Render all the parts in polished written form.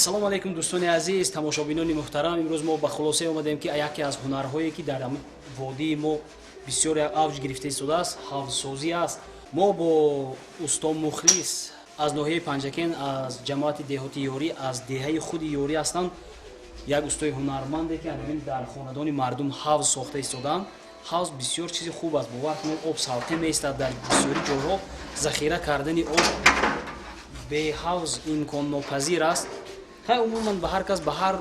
ассалому алайкум дӯстони азиз, тамошобинони муҳтарам. Имрӯз мо ба хулоса омадем ки яке аз ҳунарҳое ки дар водии мо бисёр авҷ гирифта истодааст, ҳавзсозӣ аст. Мо бо усто Мухлис аз ноҳияи Панҷакен, аз ҷамоати деҳоти Ёрӣ, аз деҳаи худи Ёрӣ ҳастанд. Як устои ҳунарманде ки дар хонадони мардум ҳавз сохта истодаанд. ҳавз бисёр чизи хуб аст. Бовар кунед, об салқин меистад. Дар бисёри ҷойҳо захира кардани об бе ҳавз имконнопазир аст. умуман ба ҳар кас ба ҳар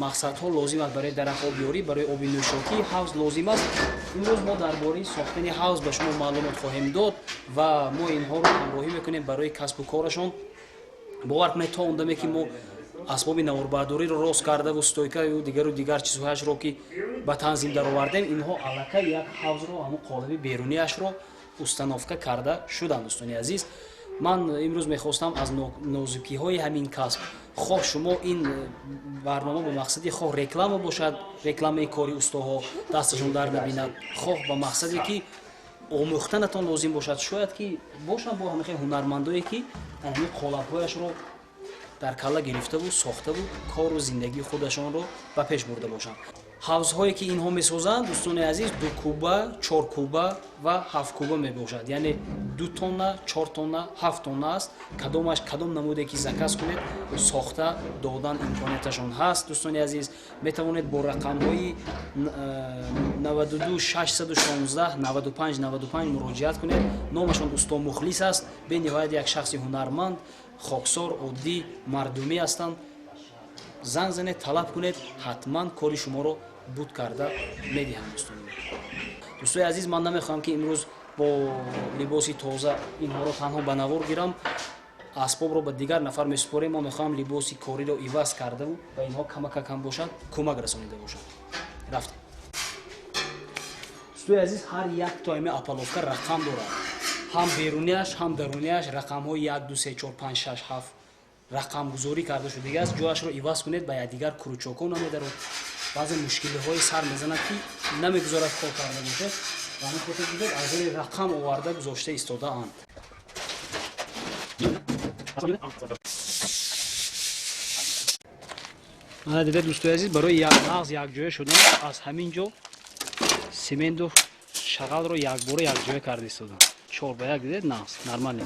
мақсадҳо лозим аст. Барои дарахтобёрӣ, барои оби нӯшокӣ ҳавз лозим аст. имрӯз мо дар бораи сохтани ҳавз ба шумо маълумот хоҳем дод ва мо инҳоро ҳамроҳӣ мекунем барои касбу корашон. бовар кунед, то ондаме ки мо асбоби наворбардориро рост кардаву стойкаю дигар чизҳояшро ки ба танзим даровардем, инҳо аллакай як ҳавзро, ҳамон қолаби беруниашро установка карда шуданд. дӯстони азиз, ман имрӯз мехостам аз нозукиҳои ҳамин касб, хоҳ шумо ин барнома ба мақсади хоҳ реклама бошад, рекламаи кори устоҳо дасташон дар набинад, хоҳ ба мақсаде ки омӯхтанатон лозим бошад, шояд ки бошанд бо ҳамихе ҳунармандое ки ҳамин қолабҳояшро дар калла гирифтаву сохтаву кору зиндагии худашонро ба пеш бурда бошанд. ҳавзҳое ки инҳо месозанд, дӯстони азиз, 2 куба, 4 куба ва 7 куба мебошад. Яъне 2 тонна, 4 тонна, 7 тонна аст. кадом намуде ки заказ кунед, сохта додан имконияташон ҳаст. дӯстони азиз, метавонед бо рақамҳои 92 616 95 95 муроҷиат кунед. номашон усто Мухлис аст. бениҳоят як шахси ҳунарманд, хоксор, оддӣ, мардумӣ ҳастанд. занг занед, талаб кунед, ҳатман кори шуморо буд карда медиҳам. дӯстони азиз, ман намехоҳам ки имрӯз бо либоси тоза инҳоро танҳо ба навор гирам. асбобро ба дигар нафар месупорем. мо мехоҳам либоси кориро иваз кардаву ба инҳо камакакам бошад, кӯмак расонида бошад. рафтем. дӯстони азиз, ҳар як тоими апаловка рақам дорад. ҳам беруниаш, ҳам даруниаш рақамҳои 1 2 3 4 5 6 7 рақамгузорӣ карда шудагааст. ҷояшро иваз кунед, ба якдигар куручоко намедарод. баъзе мушкилиҳои сар мезанад ки намегузорад кор карда бошед. ва ҳамин хотир дидед аз рӯи рақам оварда гузошта истодаанд. ана дидед дӯстони азиз, барои нағз якҷоя шудан аз ҳамин ҷо сементу шағалро якбора якҷоя карда истодам. 4 ба 1 дидед, нағз нормале.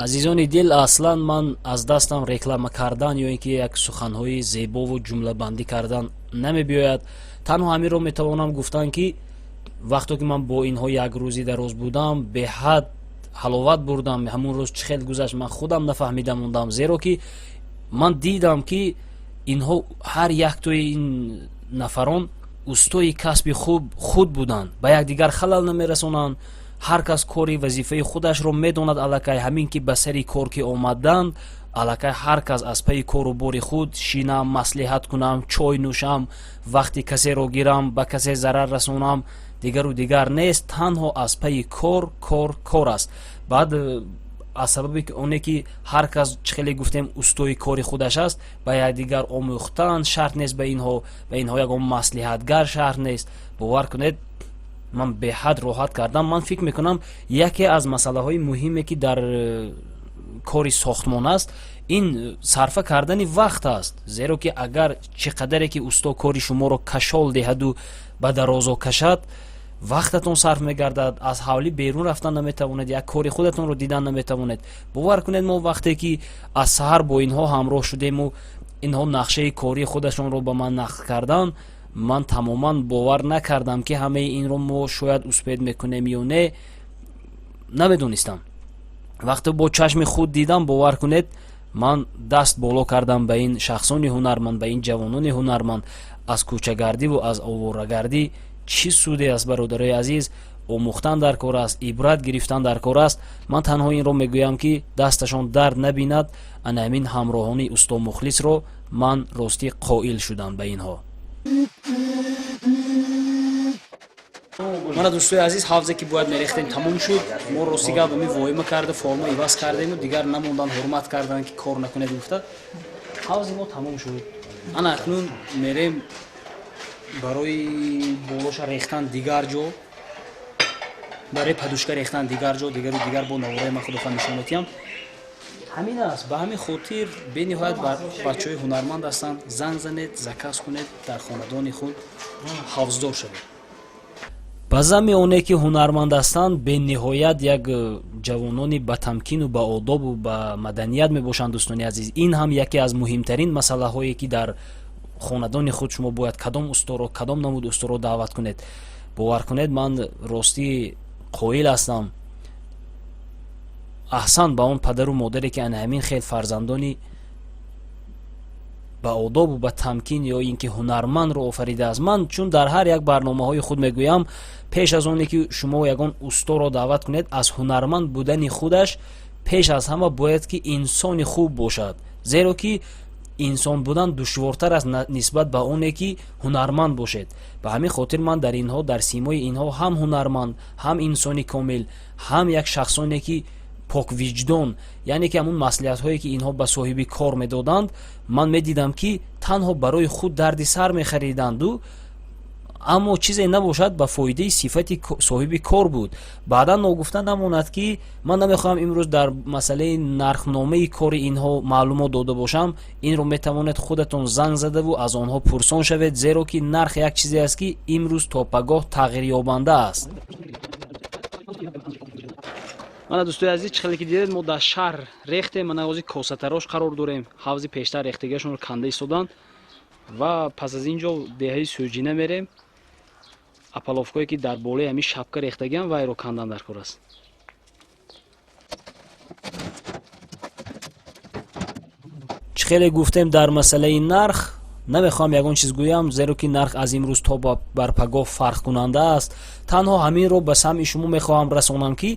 азизони дил, аслан ман аз дастам реклама кардан ё ин ки як суханҳои зебову ҷумлабандӣ кардан намебиёяд. танҳо ҳаминро метавонам гуфтан ки вақто ки ман бо инҳо як рӯзи дароз будам, беҳад ҳаловат бурдам. ҳамун рӯз чӣ хел гузашт ман худам нафаҳмида мондам, зеро ки ман дидам ки инҳо ҳар яктои ин нафарон устои касби худ буданд, ба якдигар халал намерасонанд. ҳар кас кори вазифаи худашро медонад. аллакай ҳамин ки ба сари кор ки омаданд, аллакай ҳар кас аз паи кору бори худ шинам, маслиҳат кунам, чой нӯшам, вақти касеро гирам, ба касе зарар расонам, дигару дигар нест. танҳо аз паи кор аст. баъд аз сабаби оне ки ҳар кас чӣ хеле гуфтем устои кори худаш аст, ба якдигар омӯхтан шарт нест. ба инҳо ягон маслиҳатгар шарт нест. бовар кунед, ман беҳад роҳат кардам. ман фикр мекунам яке аз масъалаҳои муҳиме ки дар кори сохтмон аст, ин сарфа кардани вақт аст. зеро ки агар чӣ қадаре ки усто кори шуморо кашол диҳаду ба дарозо кашад, вақтатон сарф мегардад. аз ҳавлӣ берун рафтан наметавонед, як кори худатонро дидан наметавонед. бовар кунед, мо вақте ки аз саҳар бо инҳо ҳамроҳ шудему, инҳо нақшаи кори худашонро ба ман нақл кардан, ман тамоман бовар накардам ки ҳамаи инро мо шояд успед мекунем ё не, намедонистам. вақте бо чашми худ дидам, бовар кунед, ман даст боло кардам ба ин шахсони ҳунарманд, ба ин ҷавонони ҳунарманд. аз кӯчагардиву аз оворагардӣ чӣ суде аст, бародарои азиз? омӯхтан дар кор аст, ибрат гирифтан дар кор аст. ман танҳо инро мегӯям ки дасташон дард набинад. ана ҳамин ҳамроҳони усто Мухлисро ман ростӣ қоил шудам ба инҳо. мана дӯстои азиз, ҳавзе ки бояд мерехтем тамом шуд. мо рости гап ами воима карда форма иваз кардему, дигар намондан ҳурмат кардан ки кор накунед гуфта. ҳавзи мо тамом шуд. ана акнун мерем барои болоша рехтан дигар ҷо. барои падушка рехтан дигар ҷо дигару дигар бо навораи ман худофанд нишон метиҳам. ҳамин аст. ба ҳамин хотир бениҳоят бачаҳои ҳунарманд ҳастанд. занг занед, заказ кунед, дар хонадони худ ҳафздор шавед. ба замми оне ки ҳунарманд ҳастанд бениҳоят як ҷавонони ба тамкину ба одобу ба маданият мебошанд. дӯстони азиз, ин ҳам яке аз муҳимтарин масъалаҳое ки дар хонадони худ шумо бояд кадом усторо, кадом намуд усторо даъват кунед. бовар кунед, ман ростӣ қоил ҳастам аҳсан ба он падару модаре ки ана ҳамин хел фарзандони ба одобу ба тамкин ё ин ки ҳунармандро офаридааст. ман чун дар ҳар як барномаҳои худ мегӯям, пеш аз оне ки шумо ягон усторо даъват кунед, аз ҳунарманд будани худаш пеш аз ҳама бояд ки инсони хуб бошад. зеро ки инсон будан душвортар аст нисбат ба оне ки ҳунарманд бошед. ба ҳамин хотир ман дар инҳо, дар симои инҳо ҳам ҳунарманд, ҳам инсони комил, ҳам як шахсоне ки поквиҷдон, яъне ки ҳамун маслиҳатҳое ки инҳо ба соҳиби кор медоданд, ман медидам ки танҳо барои худ дарди сар мехариданду, аммо чизе набошад ба фоидаи сифати соҳиби кор буд. баъдан ногуфта намонад ки ман намехоҳам имрӯз дар масъалаи нархномаи кори инҳо маълумот дода бошам. инро метавонед худатон занг задаву аз онҳо пурсон шавед, зеро ки нарх як чизе аст ки имрӯз то пагоҳ тағйирёбанда аст. мана дӯстои азиз, чӣ хеле ки дидед, мо дар шаҳр рехтем. мана ҳозир косатарош қарор дорем. ҳавзи пештар рехтагиашонро канда истоданд ва пас аз ин ҷо деҳаи сӯҷина мерем. апаловкое ки дар болои ҳамин шапка рехтагиам вайро кандан дар кор аст. чӣ хеле гуфтем дар масъалаи нарх, намехоҳам ягон чиз гӯям, зеро ки нарх аз имрӯз то бар пагоҳ фарқкунанда аст. танҳо ҳаминро ба самъи шумо мехоҳам расонам ки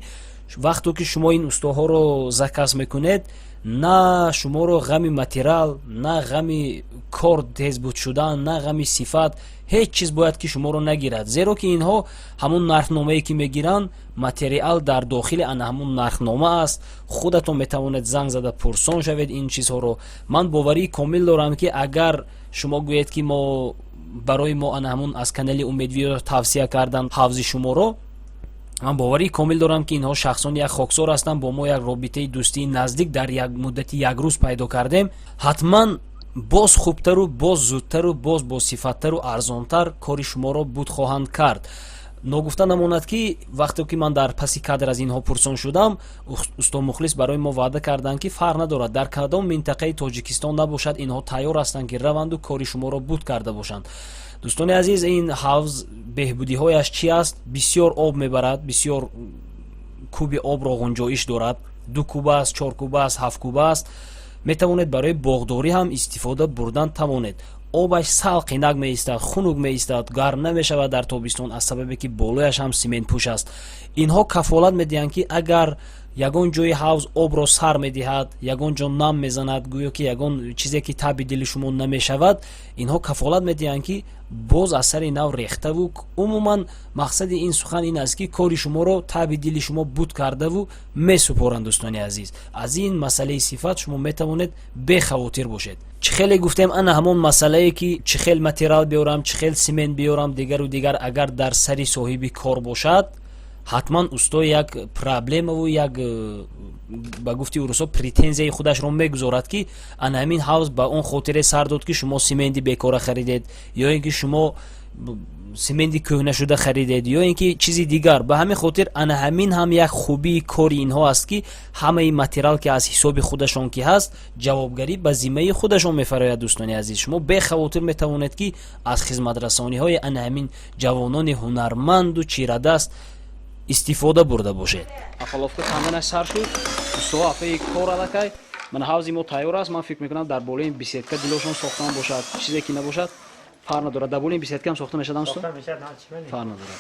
вақто ки шумо ин устоҳоро заказ мекунед, на шуморо ғами материал, на ғами кор тезбуд шудан, на ғами сифат, ҳеҷ чиз бояд ки шуморо нагирад. зеро ки инҳо ҳамун нархномае ки мегиранд, материал дар дохили ана ҳамун нархнома аст. худатон метавонед занг зада пурсон шавед ин чизҳоро. ман боварии комил дорам ки агар шумо гӯед ки мо барои мо ана ҳамун аз канали Умедвиё тавсия кардан ҳавзи шуморо, ман боварии комил дорам ки инҳо шахсони як хоксор ҳастанд, бо мо як робитаи дӯстии наздик дар як муддати як рӯз пайдо кардем. ҳатман боз хубтару боз зудтару боз босифаттару арзонтар кори шуморо буд хоҳанд кард. ногуфта намонад ки вақте ки ман дар паси кадр аз инҳо пурсон шудам, усто Мухлис барои мо ваъда карданд ки фарқ надорад, дар кадом минтақаи Тоҷикистон набошад, инҳо тайёр ҳастанд ки раванду кори шуморо буд карда бошанд. дӯстони азиз, ин ҳавз беҳбудиҳояш чи аст? бисёр об мебарад, бисёр куби обро ғунҷоиш дорад. 2 куба аст, 4 куба аст, 7 куба аст. метавонед барои боғдорӣ ҳам истифода бурдан тавонед. обаш салқинак меистад, хунук меистад, гарм намешавад дар тобистон, аз сабабе ки болояш ҳам сементпӯш аст. инҳо кафолат медиҳанд ки агар ягон ҷои ҳавз обро сар медиҳад, ягон ҷо нам мезанад, гӯё ки ягон чизе ки таби дили шумо намешавад, инҳо кафолат медиҳанд ки боз аз сари нав рехтаву, умуман мақсади ин сухан ин аст ки кори шуморо таби дили шумо буд кардаву месупоранд. дӯстони азиз, аз ин масъалаи сифат шумо метавонед бехавотир бошед. чӣ хеле гуфтем, ана ҳамон масъалае ки чӣ хел материал биёрам, чӣ хел семент биёрам, дигару дигар агар дар сари соҳиби кор бошад, ҳатман усто як проблемаву як ба гуфти урусо претензияи худашро мегузорад ки ана ҳамин ҳавз ба он хотире сар дод ки шумо сементи бекора харидед, ё ин ки шумо сементи кӯҳнашуда харидед, ё ин ки чизи дигар. ба ҳамин хотир ана ҳамин ҳам як хубии кори инҳо аст ки ҳамаи материал ки аз ҳисоби худашон ки ҳаст, ҷавобгарӣ ба зиммаи худашон мефарояд. дӯстони азиз, шумо бехавотир метавонед ки аз хизматрасониҳои ана ҳамин ҷавонони ҳунарманду чирадаст истифода бурда бошед. апаловка канданаш сар шуд, устова афаи кор алакай. мана ҳавзи мо тайёр аст. ман фикр мекунам дар болои беседка дилошон сохтан бошад, чизе ки набошад фарқ надорад. дар болои беседка ҳам сохта мешад, ҳамсто фарқ надорад.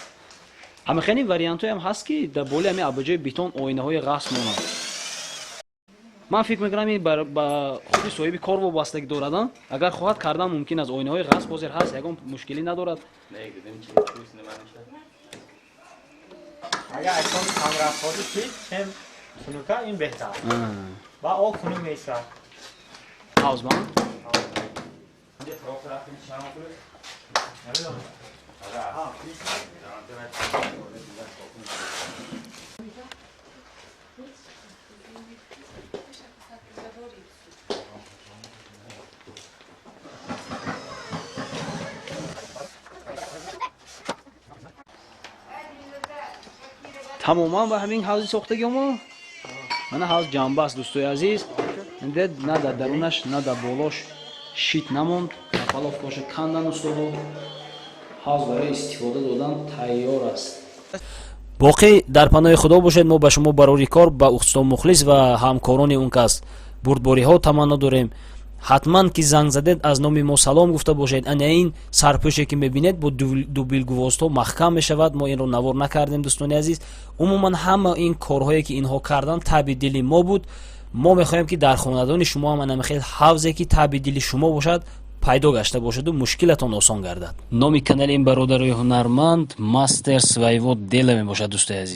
ҳамахени вариантҳое ҳам ҳаст ки дар болои ҳамин абаҷои бетон оинаҳои ғасб монанд. ман фикр мекунам ин ба худи соҳиби кор вобастагӣ дорад. агар хоҳад кардан мумкин аст. оинаҳои ғасб ҳозир ҳаст, ягон мушкилӣ надорад. اگر اکان کم رفاده چید چم سنوکا این بهتر و آب خونو میسر ҳавз ман тамоман ба ҳамин ҳавзи сохтагиомо мана ҳавз ҷанба аст дӯстои азиз дед на дар дарунаш на дар болош шит намонд нафалов боша кандан устодо ҳавз барои истифода додан тайёр аст боқӣ дар паноҳи худо бошед мо ба шумо барори кор ба устод мухлис ва ҳамкорони он кас бурдбориҳо таманно дорем ҳатман ки занг задед аз номи мо салом гуфта бошед ана ин сарпӯше ки мебинед бо дубилгувозтҳо маҳкам мешавад мо инро навор накардем дӯстони азиз умуман ҳама ин корҳое ки инҳо кардан таби дили мо буд мо мехоҳем ки дар хонадони шумо ҳам анамихел ҳавзе ки таби дили шумо бошад пайдо гашта бошаду мушкилатон осон гардад номи канали ин бародарои ҳунарманд мастер своего дела мебошад дӯстои азиз